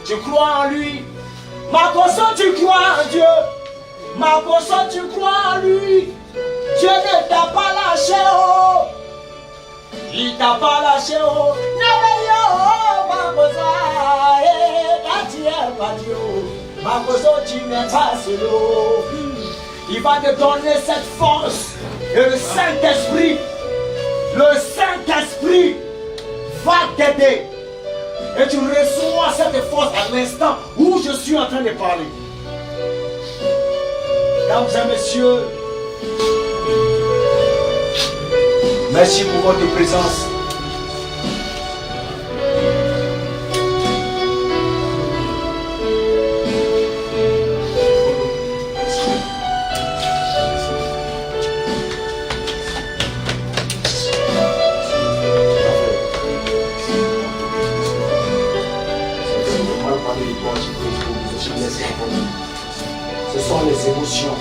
tu crois en lui. Makoso, tu crois en Dieu. Makoso, tu crois en lui. Dieu ne t'a pas lâché, oh. Il t'a pas lâché, oh. Makoso, tu es pas Dieu. Makoso, tu n'es pas seul. Il va te donner cette force. Et le Saint-Esprit va t'aider. Et tu reçois cette force à l'instant où je suis en train de parler. Mesdames et messieurs, merci pour votre présence. Ce sont les émotions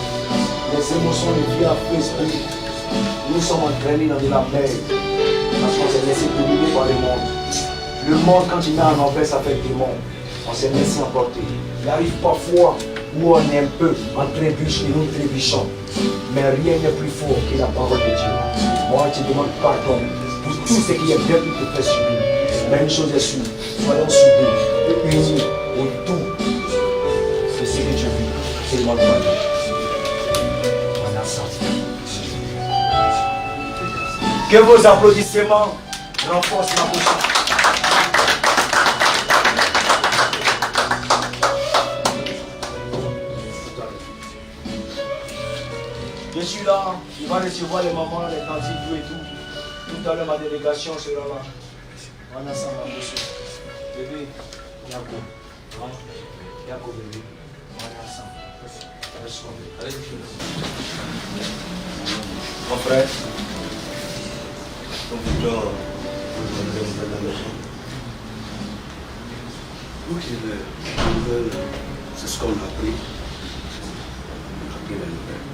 de vie à esprit. Nous sommes entraînés dans de la mer parce qu'on s'est laissé dominer par le monde. Le monde, quand il met en envers, ça fait des mondes. On s'est laissé emporter. Il arrive parfois où on est un peu en trébuche et nous trébuchons. Mais rien n'est plus fort que la parole de Dieu. Moi, je te demande pardon pour tout ce qui est bien qui te fait subir. Mais une chose est sûre, soyons soudés et unis autour de ce que Dieu veut. C'est le monde pardon. On a senti. Que vos applaudissements renforcent ma bouche. Je suis là, il va recevoir les mamans, les tantes, et tout. Tout à l'heure, ma délégation sera là. On a ça, ma bouche. Bébé, Yako. Yako, bébé. On a ça. Allez, mon frère. Donc, nous allons dans la maison. Ok, la nouvelle, c'est ce qu'on a appris. On a appris la nouvelle.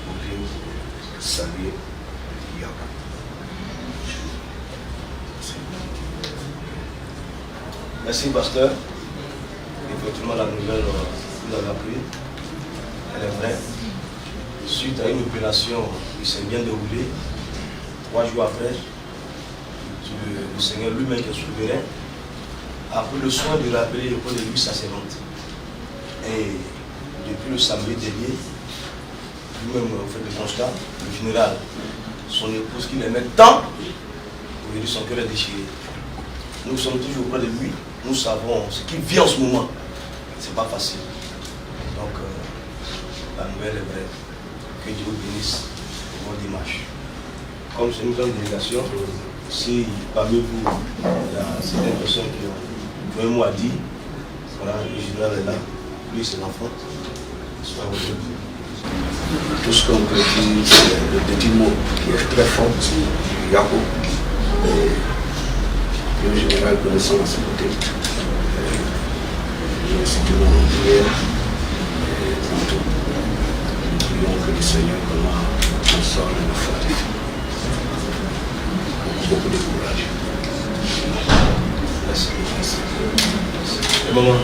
On vient saluer Yako. Merci, pasteur. Effectivement, la nouvelle, vous l'avez appris. Elle est vraie. Suite à une opération qui s'est bien déroulée, 3 jours après, le Seigneur lui-même qui est souverain a pris le soin de rappeler l'école de lui sacerdote. Et depuis le samedi dernier, lui-même fait le constat, le général, son épouse qui l'aimait tant, aujourd'hui son cœur est déchiré. Nous sommes toujours auprès de lui, nous savons ce qu'il vit en ce moment. C'est pas facile. Donc, la nouvelle est vraie. Que Dieu vous bénisse pour votre dimanche. Comme c'est une grande délégation, si parmi vous, il y a certaines personnes qui ont un mot à dire, voilà, le général est là, lui c'est l'enfant, soit votre vie. Tout ce qu'on peut dire, c'est le petit mot qui est très fort, c'est Yako. Et le général connaissant à ses côtés. Nous incitons en prière et tantôt, nous prions que le Seigneur nous sort de nos fortifiés. Beaucoup de courage. Merci. Et maman?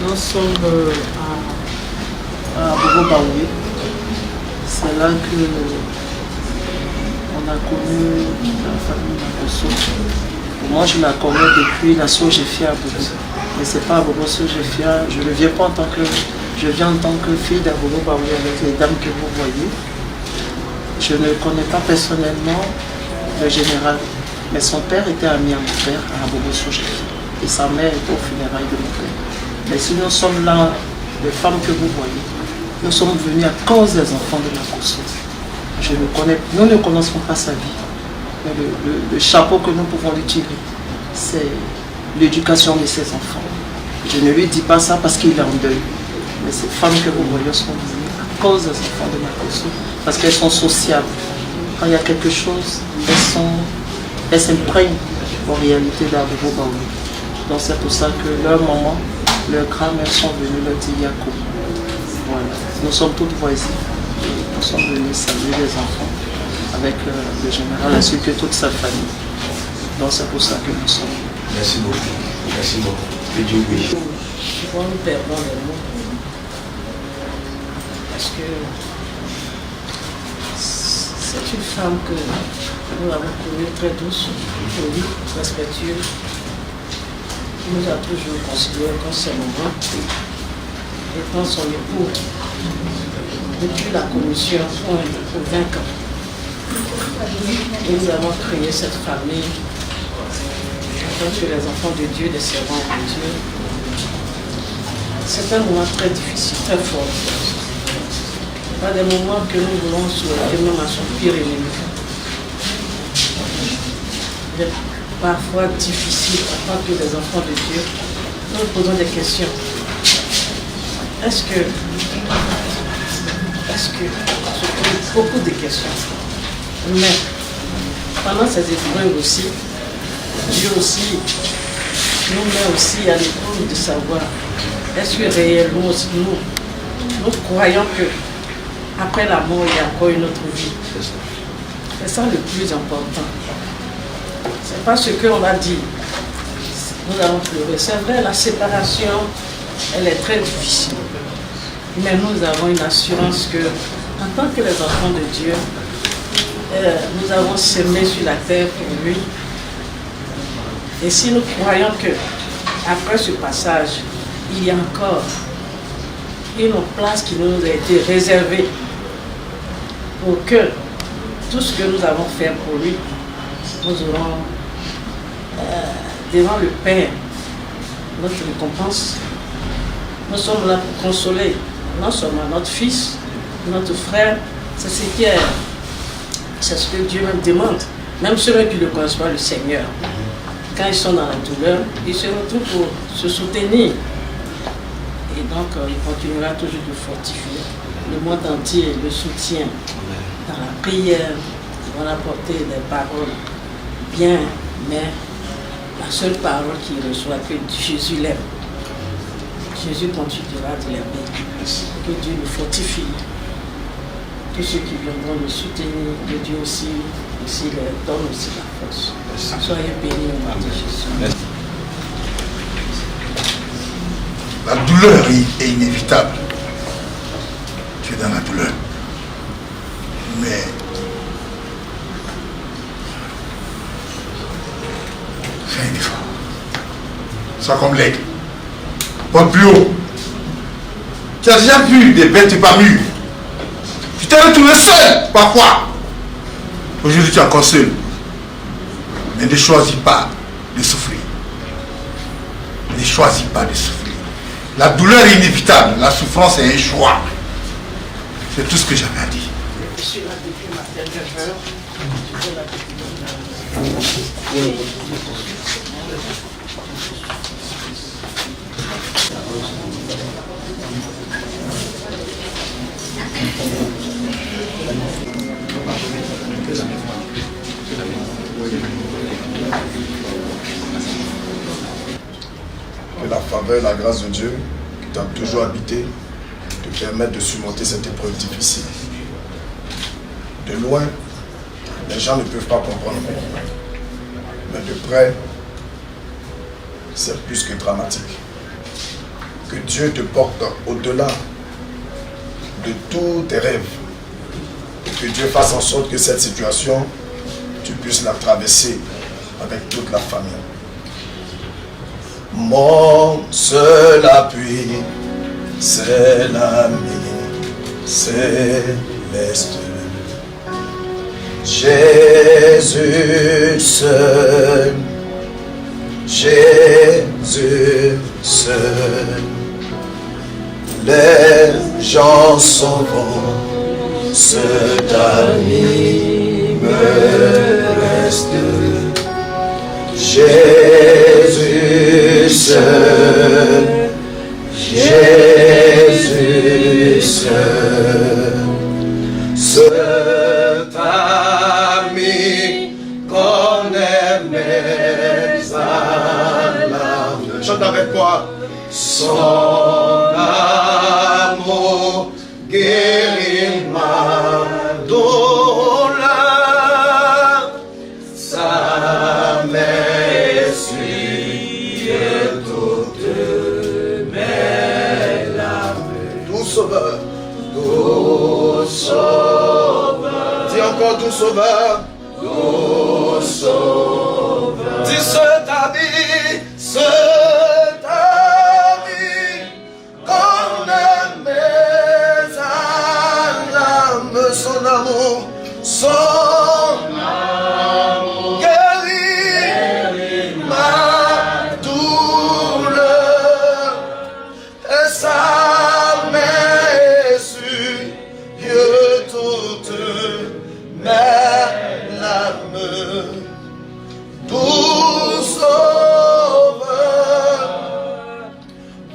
Nous sommes à Bobo Baoui. C'est là que on a connu la famille Makoso. Moi, je la connais depuis la Sogefia à Bobo. Mais ce n'est pas à Bobo Sogefia. Je ne viens pas en tant que... Je viens en tant que fille d'Abobo Baoui avec les dames que vous voyez. Je ne connais pas personnellement le général. Mais son père était ami à mon père à Bobo Sogefia. Et sa mère était au funérailles de mon père. Mais si nous sommes là, les femmes que vous voyez, nous sommes venus à cause des enfants de Makoso. Nous ne connaissons pas sa vie. Mais le chapeau que nous pouvons lui tirer, c'est l'éducation de ses enfants. Je ne lui dis pas ça parce qu'il est en deuil. Mais ces femmes que vous voyez sont venues à cause des enfants de Makoso. Parce qu'elles sont sociables. Quand il y a quelque chose, elles s'imprègnent en réalité d'Abobo Baoui. Donc c'est pour ça que leur maman, leurs grand-mères sont venues leur dire Yako. Voilà. Nous sommes toutes voisines. Nous sommes venus saluer les enfants avec le général ainsi que toute sa famille. Donc c'est pour ça que nous sommes. Merci beaucoup. Merci beaucoup. Que Dieu bénisse. Souvent nous perdons les mots. Parce que c'est une femme que nous avons connue très douce, polie, respectueuse. Qui nous a toujours considérés comme ses moments. Étant son époux depuis la commission pour 20 ans. Et nous avons créé cette famille en tant que les enfants de Dieu, des servants de Dieu. C'est un moment très difficile, très fort. Pas des moments que nous voulons souhaiter même à son pire ennemi. Il est parfois difficile en tant que des enfants de Dieu. Nous nous posons des questions. Est-ce que je pose beaucoup de questions, mais pendant ces épreuves aussi, Dieu aussi nous met aussi à l'épreuve de savoir est-ce que réellement aussi nous croyons que après la mort il y a encore une autre vie. C'est ça le plus important. C'est pas ce qu'on a dit. Nous allons pleurer. C'est vrai, la séparation, elle est très difficile. Mais nous avons une assurance que, en tant que les enfants de Dieu, nous avons semé sur la terre pour lui. Et si nous croyons que, après ce passage, il y a encore une place qui nous a été réservée pour que tout ce que nous avons fait pour lui, nous aurons devant le Père notre récompense. Nous sommes là pour consoler non seulement notre fils, notre frère, c'est ce que Dieu même demande. Même ceux qui ne connaissent pas le Seigneur, quand ils sont dans la douleur, ils se retrouvent pour se soutenir. Et donc, il continuera toujours de fortifier. Le monde entier le soutient dans la prière. Ils vont apporter des paroles bien, mais la seule parole qu'il reçoit, que Jésus l'aime. Jésus continuera de l'aimer. Que Dieu le fortifie. Tous ceux qui viendront le soutenir, que Dieu aussi leur donne aussi la force. Soyez bénis au nom de Jésus. La douleur est inévitable. Tu es dans la douleur. Mais fais un effort. Sois comme l'aigle. Porte plus haut. Tu as déjà vu des bêtes pas mûres. Tu t'es retrouvé seul parfois. Aujourd'hui tu es encore seul. Mais ne choisis pas de souffrir. Ne choisis pas de souffrir. La douleur est inévitable. La souffrance est un choix. C'est tout ce que j'avais à dire. Je suis là depuis ma dernière heure. Je suis là depuis Que la faveur, la grâce de Dieu qui t'a toujours habité te permette de surmonter cette épreuve difficile. De loin, les gens ne peuvent pas comprendre. Mais de près, c'est plus que dramatique. Que Dieu te porte au-delà de tous tes rêves. Et que Dieu fasse en sorte que cette situation, tu puisses la traverser avec toute la famille. Mon seul appui, c'est l'ami céleste. Jésus seul, Jésus seul. Les gens s'en vont, ce d'amis me reste. Jésus seul, Jésus seul. Cet ami qu'on aimait à l'âme. Chante avec moi. Son amour guérit ma douleur. Sa mère sauveur, nous sauveur. Dis cet ami, qu'on aimait à l'âme, son amour, guérit ma douleur, et sa main est sur toute mes larmes. Doux sauveur,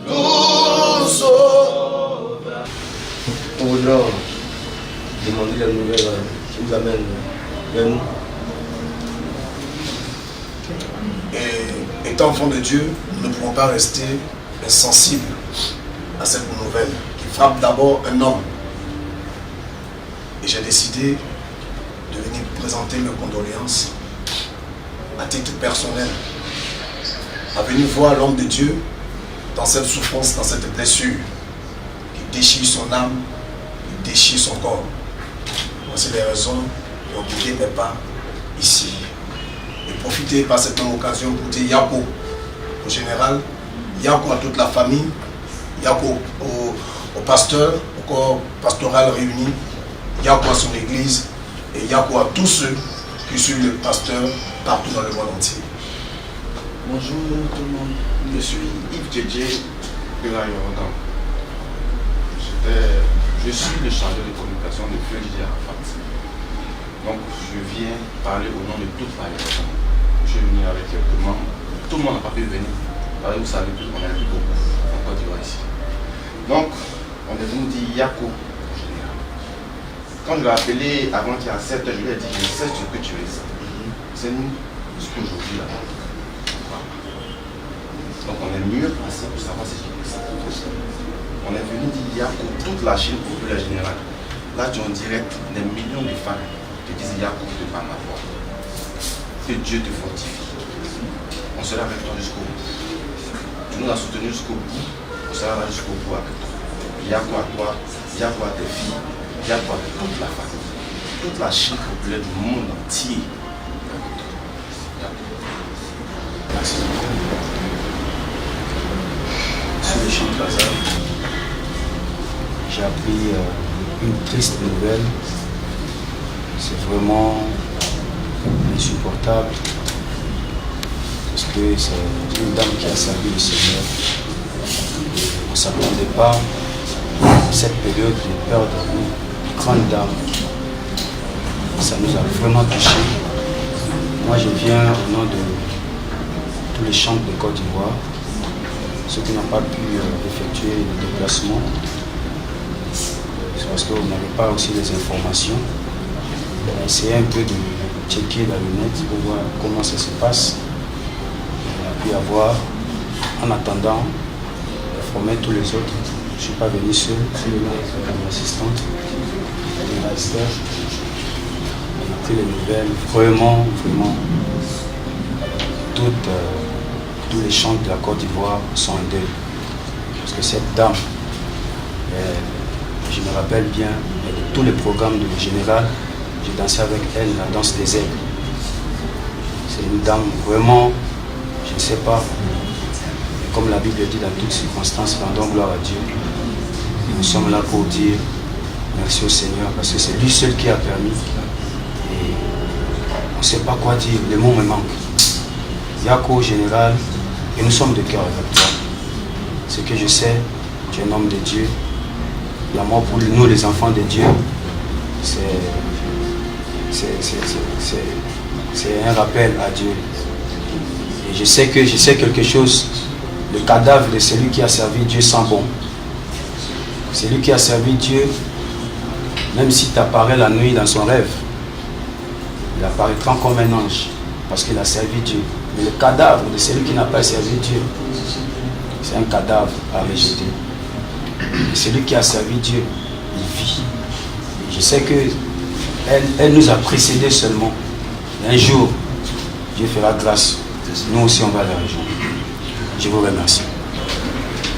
doux sauveur. Nous voudrons demander les nouvelles qui nous amènent vers nous. Et étant enfants de Dieu, nous ne pouvons pas rester insensibles à cette nouvelle qui frappe d'abord un homme. Et j'ai décidé de venir présenter mes condoléances à titre personnel, à venir voir l'homme de Dieu dans cette souffrance, dans cette blessure qui déchire son âme, qui déchire son corps. Voici les raisons qui ont guidé mes pas ici. Et profiter par cette même occasion pour dire Yako au général, Yako à toute la famille, Yako au pasteur, au corps pastoral réuni, Yako à son église et Yako à tous ceux qui suivent le pasteur partout dans le monde entier. Bonjour tout le monde, je suis Yves Djedje de la Yoruba. Je suis le chargé de communication de Feu Didier Arafat. Donc je viens parler au nom de toute la Yoruba. Je suis venu avec quelques membres. Tout le monde n'a pas pu venir. Vous savez qu'on est plus beaucoup en Côte d'Ivoire ici. Donc on est venu dire Yako. Quand je l'ai appelé avant qu'il accepte, je lui ai dit je sais ce que tu es. C'est nous jusqu'aujourd'hui là. Donc on est mieux placé pour savoir ce qui est ça. On est venu dire Yako, toute la Chine populaire générale. Là tu es en direct, des millions de femmes te disent Yako de par ma voix. Que Dieu te fortifie. On sera avec toi jusqu'au bout. Tu nous as soutenus jusqu'au bout, on sera là jusqu'au bout avec toi. Yako à toi, Yako à tes filles, Yako à toute la famille, toute la Chine populaire du monde entier. Merci. Sur le champ de Lazare, j'ai appris une triste nouvelle. C'est vraiment insupportable parce que c'est une dame qui a servi le Seigneur. On ne s'attendait pas à cette période de perdre une grande dame. Ça nous a vraiment touchés. Moi je viens au nom de tous les chants de Côte d'Ivoire, ceux qui n'ont pas pu effectuer le déplacement. C'est parce que vous n'avez pas aussi les informations. On a essayé un peu de checker dans le net pour voir comment ça se passe. On a pu avoir, en attendant, informer tous les autres. Je ne suis pas venu seul, je suis venu avec mon assistante, Esther. On a pris les nouvelles, vraiment, tous les chants de la Côte d'Ivoire sont en deuil. Parce que cette dame, je me rappelle bien, de tous les programmes de général, j'ai dansé avec elle la danse des aigles. C'est une dame vraiment, je ne sais pas, comme la Bible dit dans toutes circonstances, rendons gloire à Dieu. Nous sommes là pour dire merci au Seigneur parce que c'est lui seul qui a permis. Et on ne sait pas quoi dire, les mots me manquent. Yako au général, et nous sommes de cœur avec toi. Ce que je sais, tu es un homme de Dieu. L'amour pour nous, les enfants de Dieu, c'est un rappel à Dieu. Et je sais quelque chose, le cadavre de celui qui a servi Dieu sent bon. Celui qui a servi Dieu, même si tu apparais la nuit dans son rêve, il apparaîtra comme un ange, parce qu'il a servi Dieu. Mais le cadavre de celui qui n'a pas servi Dieu, c'est un cadavre à rejeter. Et celui qui a servi Dieu, il vit. Et je sais qu'elle nous a précédés seulement. Et un jour, Dieu fera grâce. Nous aussi, on va la rejoindre. Je vous remercie.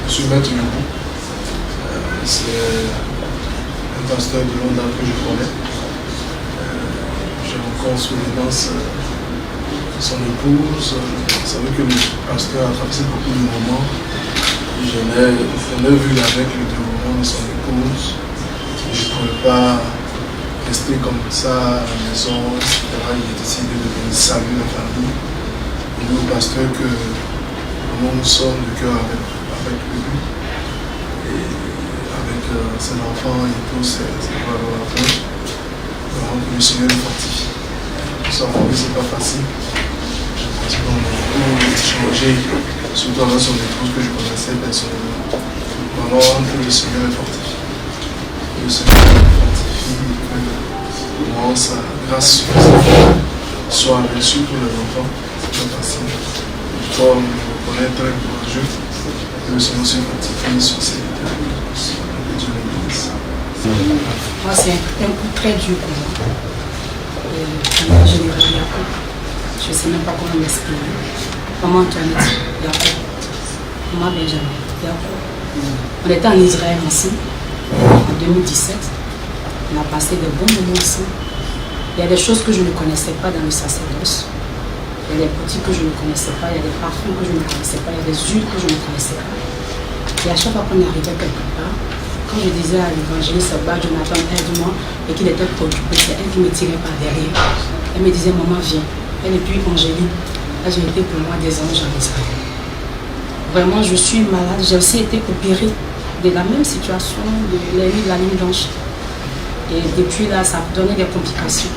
Monsieur Maître Youbou, c'est un pasteur de Londres que je connais. je rencontre sous les danses son épouse. Vous savez que le pasteur a traversé beaucoup de moments. Je n'ai vu avec le déroulement de son épouse. Je ne pouvais pas rester comme ça à la maison, etc. Il a décidé de venir saluer la famille. Et nous, le pasteur, que nous sommes de cœur avec lui. Et avec ses enfants et tous ses collaborateurs. Vraiment que le Seigneur est fortifié. Nous savons que ce n'est pas facile. Je pense qu'on a beaucoup échangé, surtout avec son épouse que je connaissais personnellement. Vraiment que le Seigneur est fortifié. Que le Seigneur est fortifié et que vraiment sa grâce suffisante soit reçue pour les enfants. C'est pas facile. Comme on connaît très courageux, que le Seigneur soit fortifié sur ces détails. Moi, c'est un coup très dur pour moi. Le général Yacoub, je ne sais même pas comment m'exprimer. Maman Antoinette Yacoub, maman Benjamin Yacoub. On était en Israël ensemble en 2017. On a passé de bons moments ensemble. Il y a des choses que je ne connaissais pas dans le sacerdoce. Il y a des boutiques que je ne connaissais pas, il y a des parfums que je ne connaissais pas, il y a des huiles que je ne connaissais pas. Et à chaque fois qu'on arrivait quelque part, quand je disais à l'évangéliste, Jonathan, aide-moi, et qu'il était préoccupé, c'est elle qui me tirait par derrière. Elle me disait, maman, viens. Elle et puis Angélique, là j'ai été pour moi des anges en Israël. Vraiment, je suis malade. J'ai aussi été opérée de la même situation, de la ligne blanche. Et depuis là, ça a donné des complications.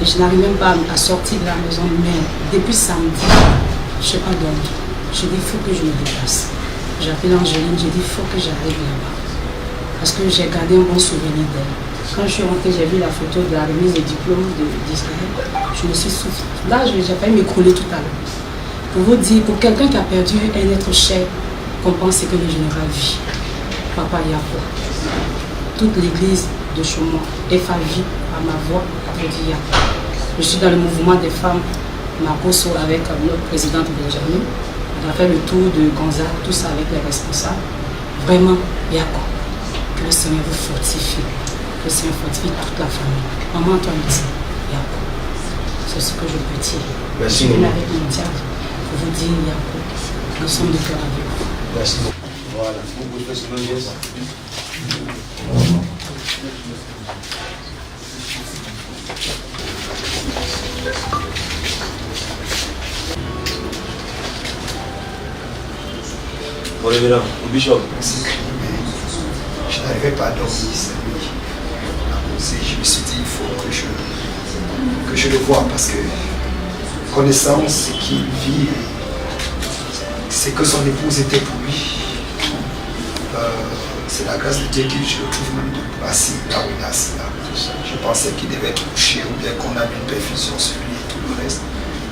Et je n'arrive même pas à sortir de la maison. Mais depuis samedi, je ne sais pas dormir. Je dis, il faut que je me déplace. J'ai appelé Angéline, j'ai dit, il faut que j'arrive là-bas. Parce que j'ai gardé un bon souvenir d'elle. Quand je suis rentrée, j'ai vu la photo de la remise des diplômes d'Israël. Je me suis soufflée. Là, j'ai failli m'écrouler tout à l'heure. Pour vous dire, pour quelqu'un qui a perdu un être cher, qu'on pense que le général vit. Papa Yacoub. Toute l'église de Chaumont est favie par ma voix, applaudit Yacoub. Je suis dans le mouvement des femmes Makoso avec notre présidente Benjamin. On a fait le tour de Gonzague, tout ça avec les responsables. Vraiment, Yacoub. Que le Seigneur vous fortifie. Que le Seigneur fortifie toute la famille. Maman Antoinette, Yacoub. C'est ce que je peux dire. Merci. Je viens avec mon diable pour vous dire, Yacoub, nous sommes de cœur avec vous. Merci beaucoup. Voilà. Vous pouvez faire ce même geste. Bon, les gars, au bishop. Je n'arrivais pas à dormir cette nuit. Je me suis dit, il faut que je le voie parce que connaissant ce qu'il vit, c'est que son épouse était pour lui. C'est la grâce de Dieu que je le trouve même assis là où il est assis là. Je pensais qu'il devait être couché ou bien qu'on a une perfusion sur lui et tout le reste.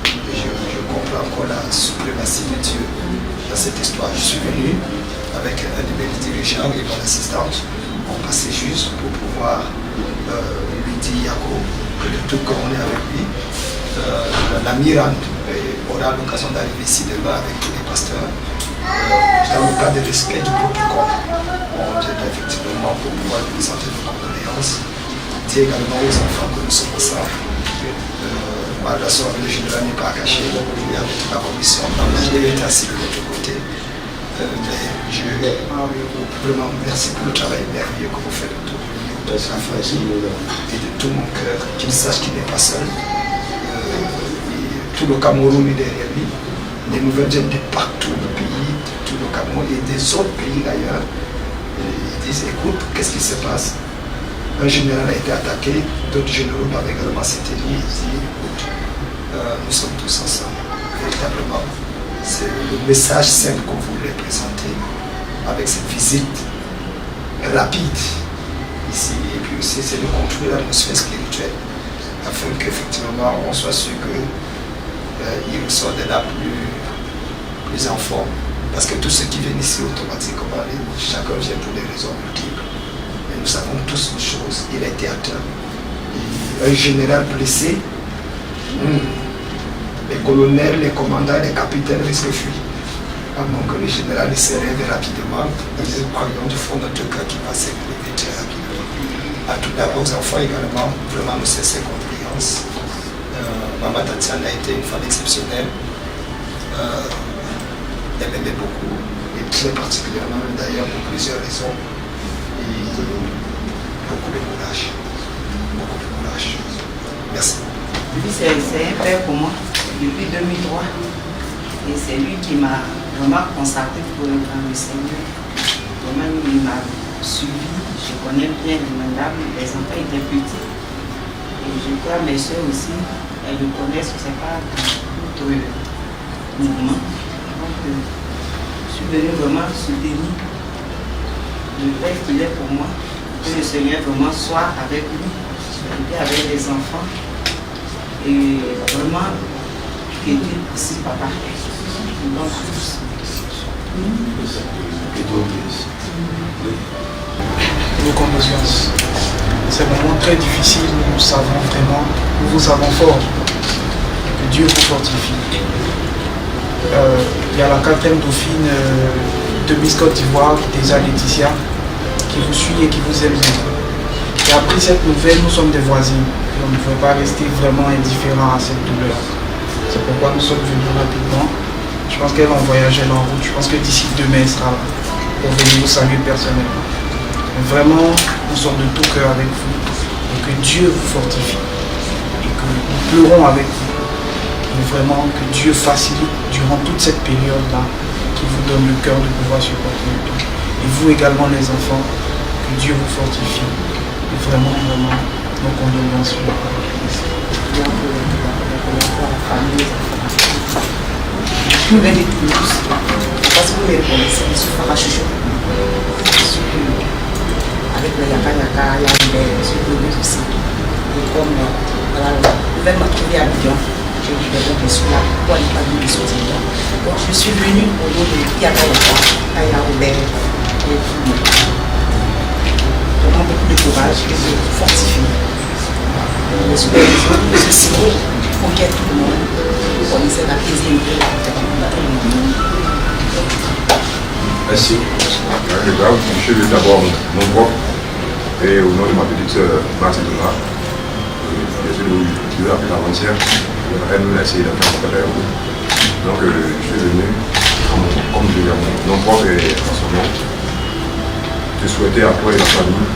Et je comprends encore la suprématie de Dieu dans cette histoire. Je suis venu avec un de mes dirigeants et mon assistante. On passait juste pour pouvoir lui dire Yacoub que le tout qu'on est avec lui. L'ami Rand aura l'occasion d'arriver ici demain avec tous les pasteurs. Dans le cas de respect du protocole, on dit effectivement pour pouvoir lui présenter nos condoléances. Dire également aux enfants que nous sommes ensemble. Ma relation avec le général n'est pas cachée. Il y a toute la commission. Il est assis de l'autre côté. Mais je vraiment merci pour le travail merveilleux que vous faites de tout de la famille et de tout mon cœur. Qu'il sache qu'il n'est pas seul. Tout le Cameroun est derrière lui. Les nouvelles viennent de partout le pays, tout le Cameroun et des autres pays d'ailleurs. Ils disent écoute, qu'est-ce qui se passe? Un général a été attaqué, d'autres généraux doivent également s'éteindre. Ils disent écoute, nous sommes tous ensemble. Véritablement, c'est le message simple qu'on voulait présenter avec cette visite rapide ici. Et puis aussi, c'est de contrôler l'atmosphère spirituelle afin qu'effectivement on soit sûr que il ressort de là plus en forme. Parce que tous ceux qui viennent ici automatiquement, chacun vient pour des raisons multiples. Mais nous savons tous une chose, il a été atteint. Et un général blessé, les colonels, les commandants, les capitaines risquent de fuir. À moins que le général se lève rapidement, nous croyons du fond de notre cœur qui va s'élever très rapidement. À tout d'abord aux enfants également, vraiment nous cessons confiance. naissance. Maman Tatiana a été une femme exceptionnelle. Elle m'aimait beaucoup, et très particulièrement d'ailleurs pour plusieurs raisons. Et beaucoup de courage. Beaucoup de courage. Merci. Lui, c'est un père pour moi depuis 2003. Et c'est lui qui m'a vraiment consacré pour le grand Seigneur. Vraiment, il m'a suivi. Je connais bien les madames, les enfants étaient petits. Et je crois mes soeurs aussi, elles le connaissent, je ne sais pas, tout le mouvement. Donc, je suis venu vraiment soutenir le père qu'il est pour moi. Que le Seigneur vraiment soit avec lui, et avec les enfants. Et vraiment, que Dieu aussi, papa. Donc, Nos condoléances. C'est vraiment très difficile, nous savons vraiment, nous vous savons fort. Que Dieu vous fortifie. Il y a la 4e dauphine de Miss Côte d'Ivoire, déjà Laetitia, qui vous suit et qui vous aime bien. Et après cette nouvelle, nous sommes des voisines. Et on ne pouvait pas rester vraiment indifférents à cette douleur. C'est pourquoi nous sommes venus rapidement. Je pense qu'elle va voyager en route. Je pense que d'ici demain, elle sera là pour venir vous saluer personnellement. Mais vraiment, nous sommes de tout cœur avec vous. Et que Dieu vous fortifie. Et que nous pleurons avec vous. Mais vraiment, que Dieu facilite durant toute cette période-là, qui vous donne le cœur de pouvoir supporter le tout. Et vous également, les enfants, que Dieu vous fortifie. Et vraiment, vraiment, nos condoléances. Je vais les tous, parce que vous les connaissez, ils sont parachouchés. Avec le yaka, il y a des soutenus aussi. Et comme voilà, je vais me trouver à Bidon, j'ai dit que je suis là, pourquoi il n'y a pas de soutien. Donc je suis venue au nom de Yaka, Aya Robert et tout le monde. Vraiment beaucoup de courage et de fortifier. Je suis signé pour qu'il y ait tout le monde. Vous connaissez la cuisine de la Merci. Je suis d'abord mon propre et au nom de ma petite soeur Mathilda. Je l'ai appelé avant-hier. Elle nous a essayé de faire un peu. Donc je suis venu, comme je dis à mon nom propre et à son nom, de souhaiter à toi et la famille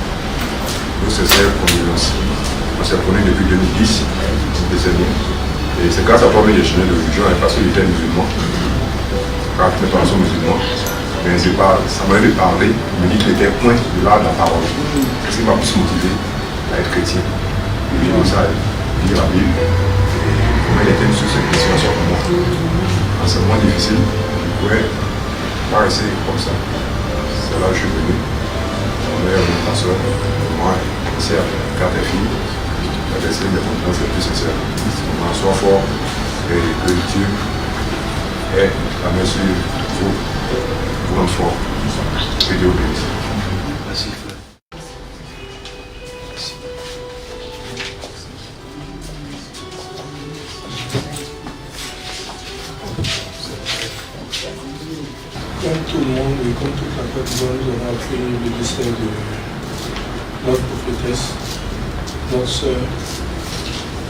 nos sincères condoléances. On s'est connus depuis 2010, des années. Et c'est grâce à toi que j'ai changé de religion parce qu'il était musulman. Car mes parents sont musulmans. Mais ça m'a aidé de parler, il me dit qu'il était point de là de la parole. C'est ce qui m'a plus motivé à être chrétien. Et puis comme ça, lire la Bible. Et comment il était une source d'inspiration pour moi. Quand c'est moins difficile, je ne pouvais pas rester comme ça. C'est là que je suis venu. On est ma soeur, moi, ma soeur, 4 filles. La destinée des confidences les plus sincères. On en soit fort et que Dieu ait la main sur vous. Vous en fort. Que Dieu vous bénisse. Merci, frère. Comme tout le monde et comme toute la Côte d'Ivoire, nous avons appris le décès de notre prophétesse, notre soeur,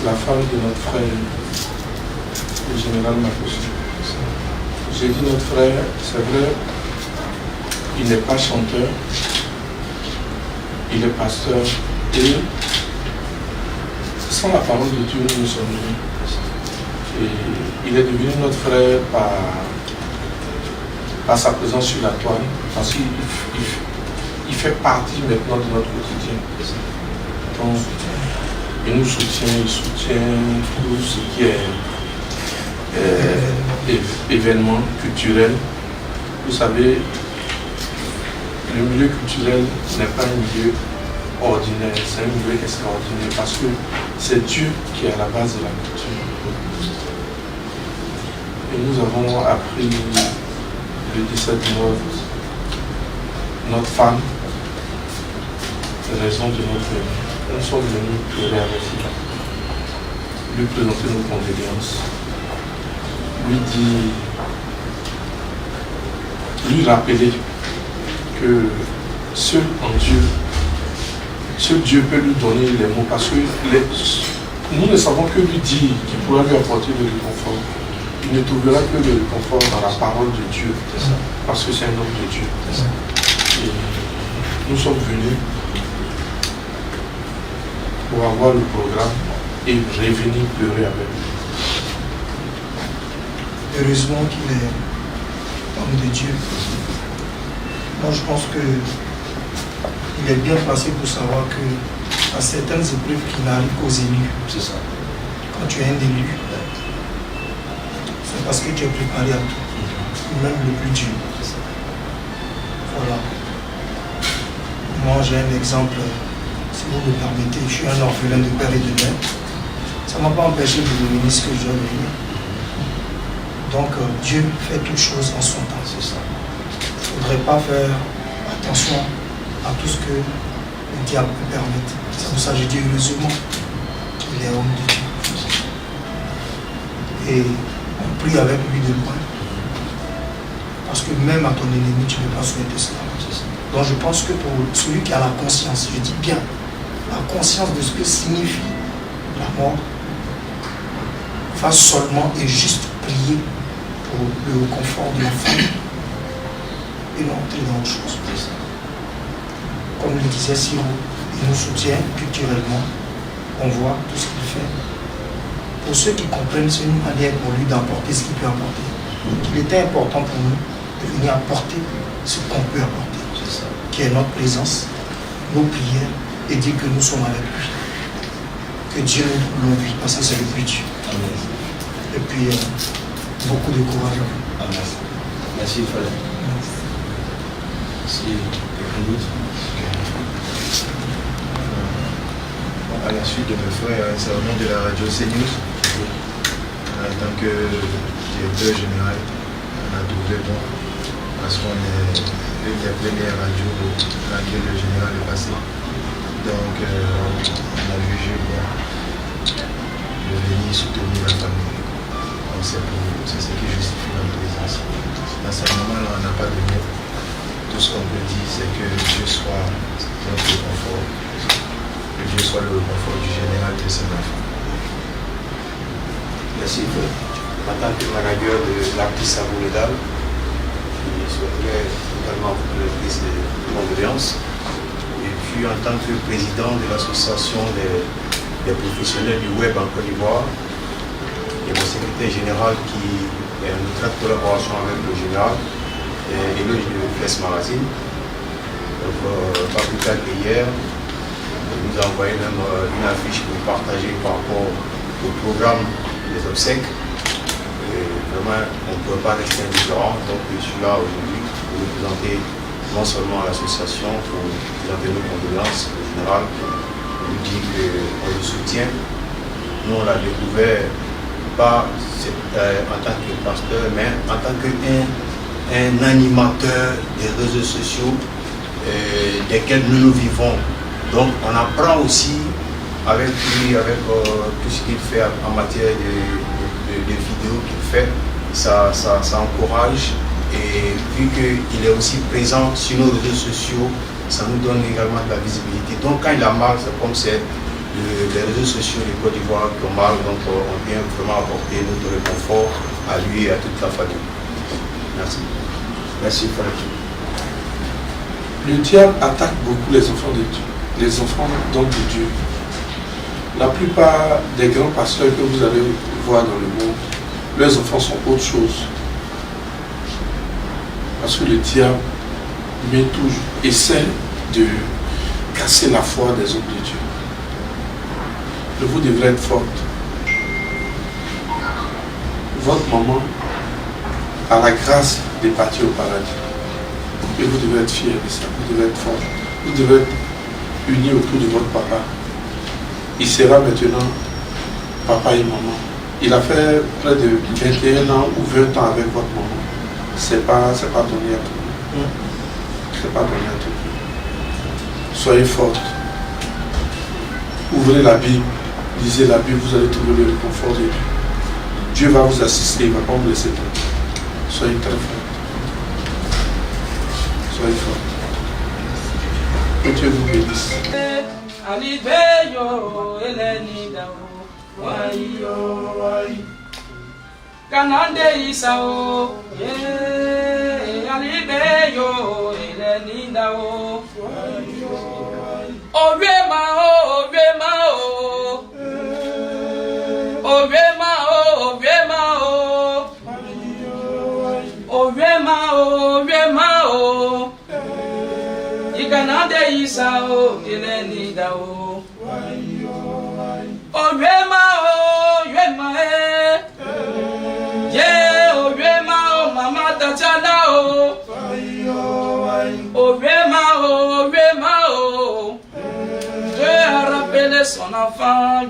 la femme de notre frère, le général Makosso. J'ai dit notre frère, c'est vrai, il n'est pas chanteur, il est pasteur et sans la parole de Dieu, nous sommes venus. Et il est devenu notre frère par sa présence sur la toile, parce qu'il fait partie maintenant de notre quotidien. Donc, il nous soutient, il soutient tout ce qui est événements culturels. Vous savez, le milieu culturel n'est pas un milieu ordinaire, c'est un milieu extraordinaire parce que c'est Dieu qui est à la base de la culture. Et nous avons appris le décès de notre femme, raison de notre venue. Nous sommes venus pleurer avec lui présenter nos condoléances, lui rappeler que seul Dieu peut lui donner les mots parce que Nous ne savons que lui dire qu'il pourra lui apporter le réconfort. Il ne trouvera que le réconfort dans la parole de Dieu, parce que c'est un homme de Dieu. Et nous sommes venus pour avoir le programme et revenir pleurer avec lui. Heureusement qu'il est homme de Dieu. Moi, je pense qu'il est bien placé pour savoir que à certaines épreuves qui n'arrivent qu'aux élus, c'est ça. Quand tu es un élu, c'est parce que tu es préparé à tout, même le plus dur. Voilà. Moi, j'ai un exemple, si vous me permettez, je suis un orphelin de père et de mère. Ça ne m'a pas empêché de devenir ce que je dois devenir. Donc, Dieu fait toutes choses en son temps. C'est ça. Il ne faudrait pas faire attention à tout ce que le diable peut permettre. C'est pour ça que je dis heureusement qu'il est homme de Dieu. Et on prie avec lui de loin. Parce que même à ton ennemi, tu ne peux pas souhaiter cela. Donc je pense que pour celui qui a la conscience, je dis bien, la conscience de ce que signifie la mort, va seulement et juste prier pour le confort de la famille et non entrer dans autre chose. Comme le disait Siro, il nous soutient culturellement, on voit tout ce qu'il fait. Pour ceux qui comprennent, c'est une manière pour lui d'apporter ce qu'il peut apporter. Il était important pour nous de venir apporter ce qu'on peut apporter, qui est notre présence, nos prières, et dire que nous sommes avec lui. Que Dieu nous donne vie, parce que c'est le but. Amen. Et puis, beaucoup de courage. Amen. Merci, frère. Si quelqu'un d'autre. À la suite de mes frères, c'est au nom de la radio CNews. En tant que directeur général, on a trouvé bon, parce qu'on est l'une des premières radios dans laquelle le général est passé. Donc, on a jugé bon de venir soutenir la famille. Donc, c'est ce qui justifie notre présence. Dans ce moment-là, on n'a pas de mots. Tout ce qu'on peut dire, c'est que Dieu soit notre confort. Que Dieu soit le confort du général de ses enfants. Merci. En tant que manager de l'artiste Sabour-Lédal, je souhaiterais totalement vous donner des condoléances. Et puis en tant que président de l'association des professionnels du web en Côte d'Ivoire, et mon secrétaire général qui est en étroite collaboration avec le général, et le Presse Magazine. Donc, pas plus tard qu'hier, il nous a envoyé même une affiche pour partager par rapport au programme des obsèques. Et vraiment, on ne peut pas rester indifférent. Donc, je suis là aujourd'hui pour nous présenter non seulement à l'association, pour présenter nos condoléances au général, pour lui dire qu'on le soutient. Nous, on l'a découvert pas en tant que pasteur, mais en tant qu'un animateur des réseaux sociaux desquels nous vivons. Donc, on apprend aussi avec lui, avec tout ce qu'il fait en matière de vidéos qu'il fait, ça encourage. Et vu qu'il est aussi présent sur nos réseaux sociaux, ça nous donne également de la visibilité. Donc quand il a mal, c'est comme c'est les réseaux sociaux de Côte d'Ivoire qui ont mal, donc on vient vraiment apporter notre réconfort à lui et à toute la famille. Merci. Merci, frère. Le diable attaque beaucoup les enfants de Dieu, les enfants donc de Dieu. La plupart des grands pasteurs que vous allez voir dans le monde, leurs enfants sont autre chose. Parce que le diable met toujours, essaie de casser la foi des hommes de Dieu. Mais vous devrez être forte. Votre maman a la grâce de partir au paradis. Et vous devez être fiers de ça, vous devez être forte. Vous devez être unis autour de votre papa. Il sera maintenant papa et maman. Il a fait près de 21 ans ou 20 ans avec votre maman. C'est pas donné à tout le monde. C'est pas donné à tout le monde. Soyez fortes. Ouvrez la Bible. Lisez la Bible, vous allez trouver le réconfort de Dieu. Dieu va vous assister, il ne va pas vous laisser tomber. Soyez très forts. Soyez forts. Que Dieu vous bénisse. Kanande Isao, Alibeyo, Elenindao, Orema, Orema, Orema, Orema, Orema, Orema, Ikanande Isao, Elenindao, Orema, Orema, Mama Tatiana, Rema, Dieu a rappelé son enfant,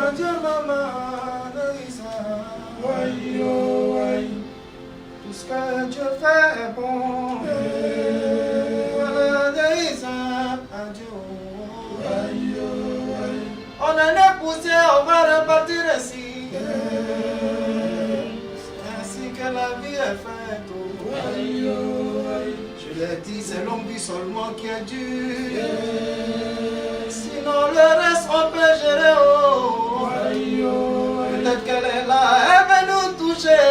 Adieu maman, tout ce que Dieu fait est bon. Adieu. On en est poussé, on va repartir ainsi. Ainsi que la vie est faite. Je l'ai dit, c'est l'homme seulement qui est dur. Sinon le reste on peut gérer. Peut-être qu'elle est là, elle veut nous toucher.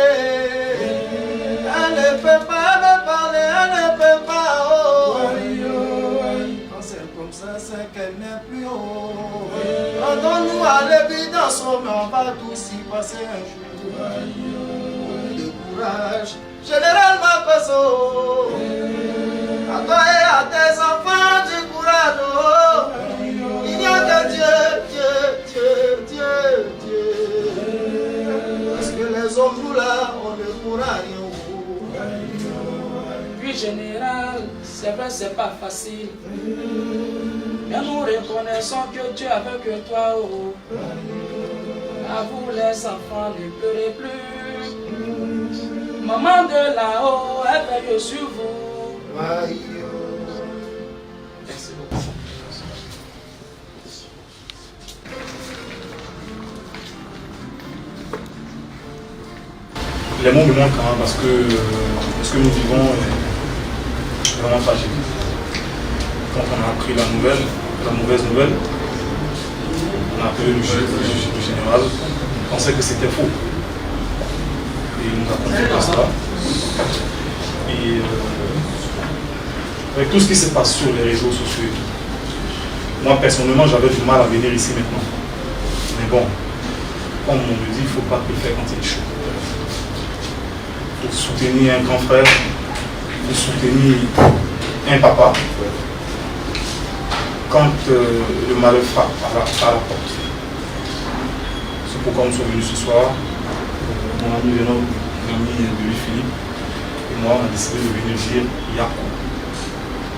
Elle ne peut pas me parler, elle ne peut pas. Quand c'est comme ça, c'est qu'elle n'est plus haut. Rendons-nous à l'évidence, mais on va tous y passer un jour. De courage, général Makoso. À toi et à tes enfants, du courage. Il n'y a que Dieu. Parce que les hommes, nous là, on ne pourra rien. Puis général, c'est vrai, c'est pas facile. Mais nous reconnaissons que Dieu est avec toi. À vous les enfants, ne pleurez plus. Maman de là-haut, elle veille sur vous. Merci beaucoup. Les mots me manquent parce que ce que nous vivons est vraiment tragique. Quand on a appris la mauvaise nouvelle, on a appelé le général, on pensait que c'était faux. Et il nous a confié ça. Et avec tout ce qui se passe sur les réseaux sociaux, moi personnellement j'avais du mal à venir ici maintenant. Mais bon, comme on me dit, il ne faut pas le faire quand il est chaud. Il faut soutenir un grand frère, il faut soutenir un papa. Quand le malheur frappe à la porte. C'est pourquoi nous sommes venus ce soir. Mon ami de Louis-Philippe et moi, on a décidé de venir dire Yako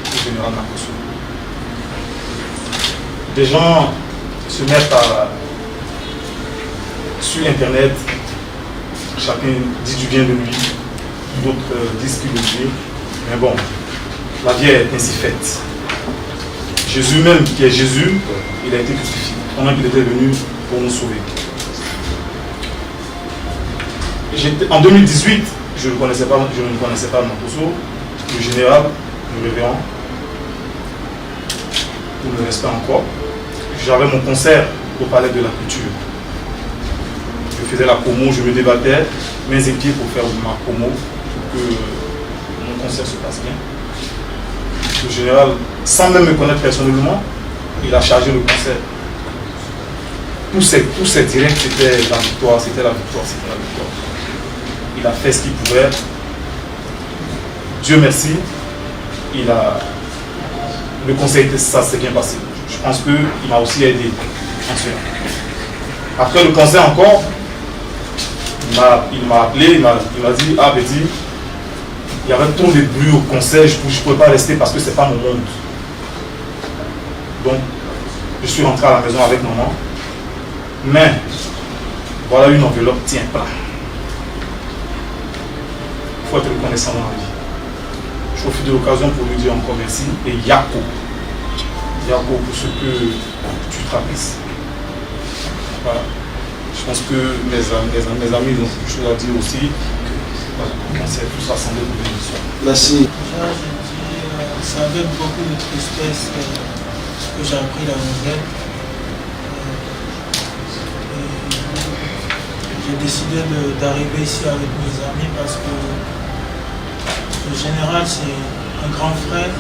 au général Makoso. Des gens se mettent sur internet, chacun dit du bien de lui, d'autres disent qu'il est Dieu. Mais bon, la vie est ainsi faite. Jésus même, qui est Jésus, il a été crucifié pendant qu'il était venu pour nous sauver. En 2018, je ne connaissais pas Makoso, le général, le révérend, pour le respect encore. J'avais mon concert au Palais de la Culture. Je faisais la promo, je me débattais, mains et pieds pour faire ma promo, pour que mon concert se passe bien. Le général, sans même me connaître personnellement, il a chargé le concert. Tous ces directs, c'était la victoire. Il a fait ce qu'il pouvait. Dieu merci, le conseil, ça s'est bien passé. Je pense qu'il m'a aussi aidé en cela. Après le concert encore, il m'a appelé, il m'a dit, ah Betty, il y avait trop de bruit au concert, je ne pouvais pas rester parce que ce n'est pas mon monde. Donc, je suis rentré à la maison avec maman. Mais, voilà une enveloppe, tiens, plein. Il faut être reconnaissant dans la vie. Je profite de l'occasion pour lui dire encore merci. Et Yako pour ce que tu traverses. Voilà. Je pense que mes amis ont quelque chose à dire aussi. On s'est tous rassemblés pour venir ce soir. Merci. c'est avec beaucoup de tristesse que j'ai appris la nouvelle. J'ai décidé d'arriver ici avec mes amis parce que le général, c'est un grand frère.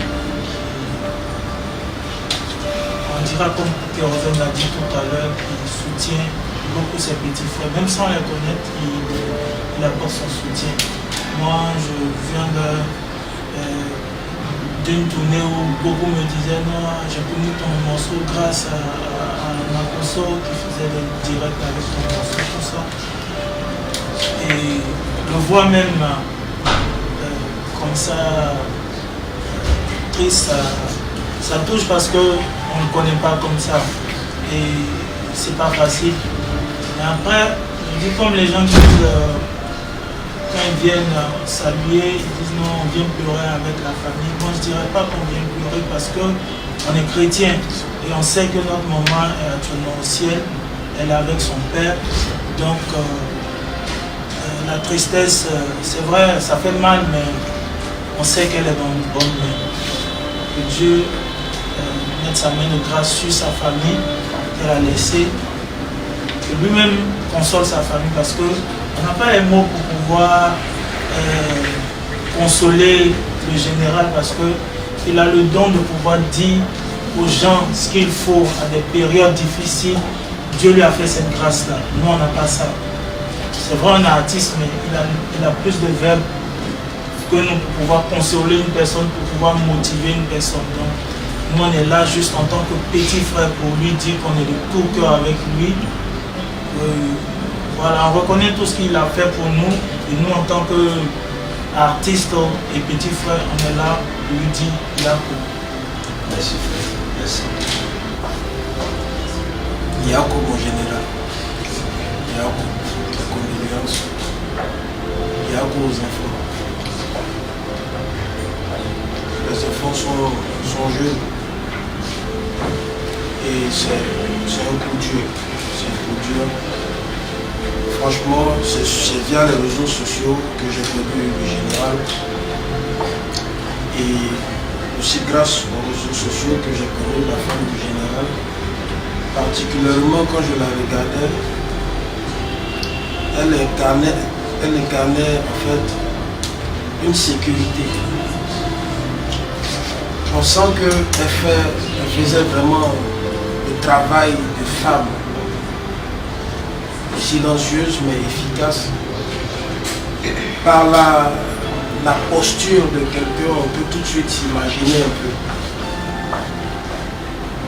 On dira, comme Kérosène l'a dit tout à l'heure, il soutient beaucoup ses petits frères. Même sans les connaître, il apporte son soutien. Moi, je viens d'une tournée où beaucoup me disaient non, j'ai connu ton morceau grâce à Makosso qui faisait des directs avec ton morceau, tout ça. Et le voir même comme ça, triste, ça touche parce qu'on ne le connaît pas comme ça. Et c'est pas facile. Mais après, je dis comme les gens qui disent, quand ils viennent saluer, ils disent non, on vient pleurer avec la famille. Moi, je ne dirais pas qu'on vient pleurer parce qu'on est chrétien. Et on sait que notre maman est actuellement au ciel. Elle est avec son père. Donc, la tristesse, c'est vrai, ça fait mal, mais on sait qu'elle est dans une bonne main. Que Dieu mette sa main de grâce sur sa famille qu'elle a laissée. Que lui-même console sa famille parce qu'on n'a pas les mots pour pouvoir consoler le général parce qu'il a le don de pouvoir dire aux gens ce qu'il faut à des périodes difficiles. Dieu lui a fait cette grâce-là. Nous, on n'a pas ça. C'est vrai, on est artiste, mais il a plus de verbes que nous pour pouvoir consoler une personne, pour pouvoir motiver une personne. Donc, nous, on est là juste en tant que petit frère pour lui dire qu'on est de tout cœur avec lui. Voilà, on reconnaît tout ce qu'il a fait pour nous. Et nous, en tant qu'artistes et petits frères, on est là pour lui dire Yakou. Merci frère, merci. Yakou, mon général. Yakou. Yakou aux enfants. Les enfants sont jeunes et c'est un coup dur. C'est un coup dur. Franchement, c'est via les réseaux sociaux que j'ai connu le général et aussi grâce aux réseaux sociaux que j'ai connu la femme du général. Particulièrement quand je la regardais, elle incarnait en fait une sécurité. On sent qu'elle faisait vraiment le travail de femme, silencieuse mais efficace. Par la posture de quelqu'un, on peut tout de suite s'imaginer un peu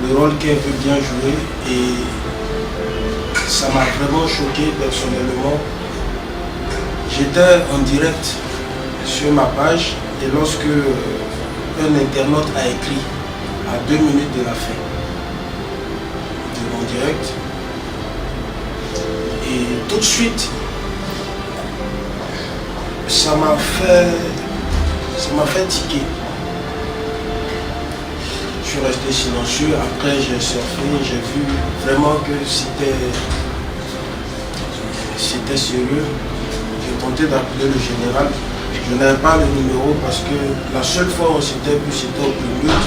le rôle qu'elle peut bien jouer et ça m'a vraiment choqué personnellement. J'étais en direct sur ma page et lorsque un internaute a écrit à 2 minutes de la fin de mon direct, et tout de suite ça m'a fait tiquer. Je suis resté silencieux, après j'ai surfé, j'ai vu vraiment que c'était sérieux. J'ai tenté d'appeler le général. Je n'avais pas le numéro parce que la seule fois où on s'était vu, c'était au public,